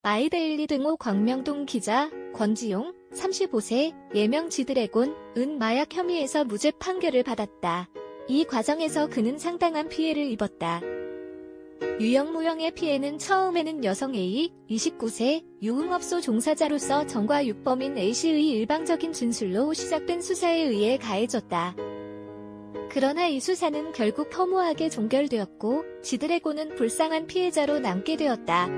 마이데일리 등호 광명동 기자 권지용 35세 예명 지드래곤은 마약 혐의에서 무죄 판결을 받았다. 이 과정에서 그는 상당한 피해를 입었다. 유형무형의 피해는 처음에는 여성 A, 29세, 유흥업소 종사자로서 정과 육범인 A씨의 일방적인 진술로 시작된 수사에 의해 가해졌다. 그러나 이 수사는 결국 허무하게 종결되었고 지드래곤은 불쌍한 피해자로 남게 되었다.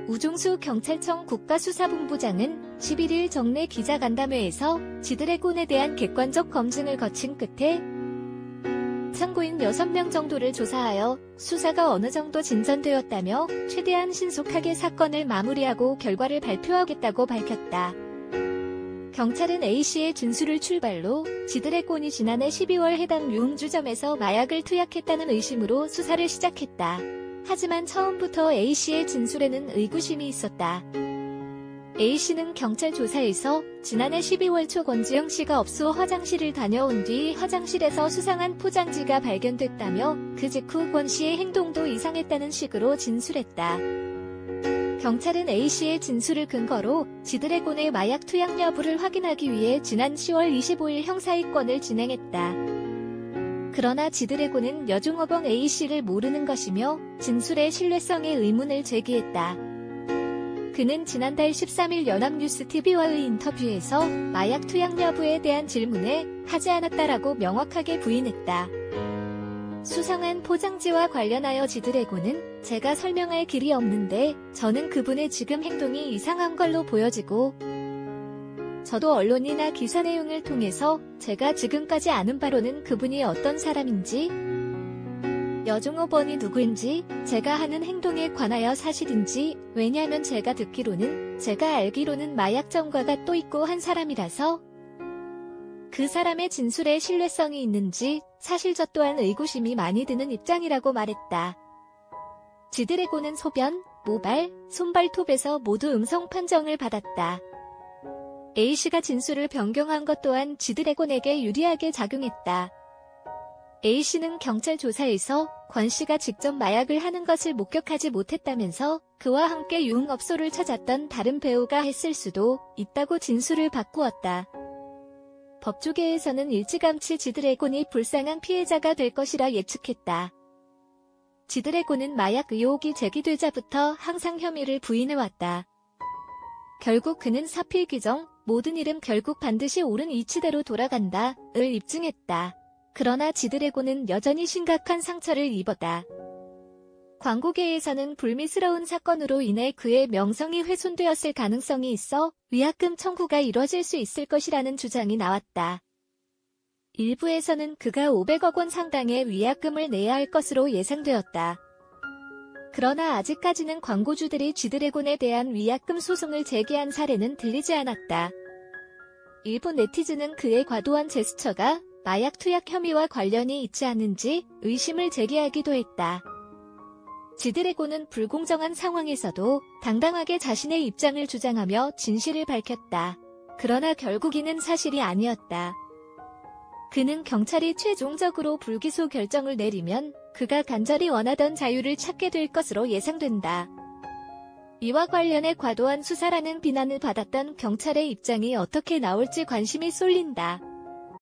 우종수 경찰청 국가수사본부장은 11일 정례 기자간담회에서 지드래곤에 대한 객관적 검증을 거친 끝에 참고인 6명 정도를 조사하여 수사가 어느 정도 진전되었다며 최대한 신속하게 사건을 마무리하고 결과를 발표하겠다고 밝혔다. 경찰은 A씨의 진술을 출발로 지드래곤이 지난해 12월 해당 유흥주점에서 마약을 투약했다는 의심으로 수사를 시작했다. 하지만 처음부터 A씨의 진술에는 의구심이 있었다. A씨는 경찰 조사에서 지난해 12월 초 권지영 씨가 업소 화장실을 다녀온 뒤 화장실에서 수상한 포장지가 발견됐다며 그 직후 권 씨의 행동도 이상했다는 식으로 진술했다. 경찰은 A씨의 진술을 근거로 지드래곤의 마약 투약 여부를 확인하기 위해 지난 10월 25일 형사입건을 진행했다. 그러나 지드래곤은 여중어범 A씨를 모르는 것이며 진술의 신뢰성에 의문을 제기했다. 그는 지난달 13일 연합뉴스TV와의 인터뷰에서 마약 투약 여부에 대한 질문에 하지 않았다라고 명확하게 부인했다. 수상한 포장지와 관련하여 지드래곤은 제가 설명할 길이 없는데 저는 그분의 지금 행동이 이상한 걸로 보여지고 저도 언론이나 기사 내용을 통해서 제가 지금까지 아는 바로는 그분이 어떤 사람인지 여종업원이 누구인지 제가 하는 행동에 관하여 사실인지 왜냐하면 제가 듣기로는 제가 알기로는 마약 전과가 또 있고 한 사람이라서 그 사람의 진술에 신뢰성이 있는지 사실 저 또한 의구심이 많이 드는 입장이라고 말했다. 지드래곤은 소변, 모발, 손발톱에서 모두 음성 판정을 받았다. A씨가 진술을 변경한 것 또한 지드래곤에게 유리하게 작용했다. A씨는 경찰 조사에서 권 씨가 직접 마약을 하는 것을 목격하지 못했다면서 그와 함께 유흥업소를 찾았던 다른 배우가 했을 수도 있다고 진술을 바꾸었다. 법조계에서는 일찌감치 지드래곤이 불쌍한 피해자가 될 것이라 예측했다. 지드래곤은 마약 의혹이 제기되자부터 항상 혐의를 부인해왔다. 결국 그는 사필 규정, 모든 일은 결국 반드시 옳은 이치대로 돌아간다를 입증했다. 그러나 지드래곤은 여전히 심각한 상처를 입었다. 광고계에서는 불미스러운 사건으로 인해 그의 명성이 훼손되었을 가능성이 있어 위약금 청구가 이뤄질 수 있을 것이라는 주장이 나왔다. 일부에서는 그가 500억 원 상당의 위약금을 내야 할 것으로 예상되었다. 그러나 아직까지는 광고주들이 지드래곤에 대한 위약금 소송을 제기한 사례는 들리지 않았다. 일부 네티즌은 그의 과도한 제스처가 마약 투약 혐의와 관련이 있지 않은지 의심을 제기하기도 했다. 지드래곤은 불공정한 상황에서도 당당하게 자신의 입장을 주장하며 진실을 밝혔다. 그러나 결국 이는 사실이 아니었다. 그는 경찰이 최종적으로 불기소 결정을 내리면 그가 간절히 원하던 자유를 찾게 될 것으로 예상된다. 이와 관련해 과도한 수사라는 비난을 받았던 경찰의 입장이 어떻게 나올지 관심이 쏠린다.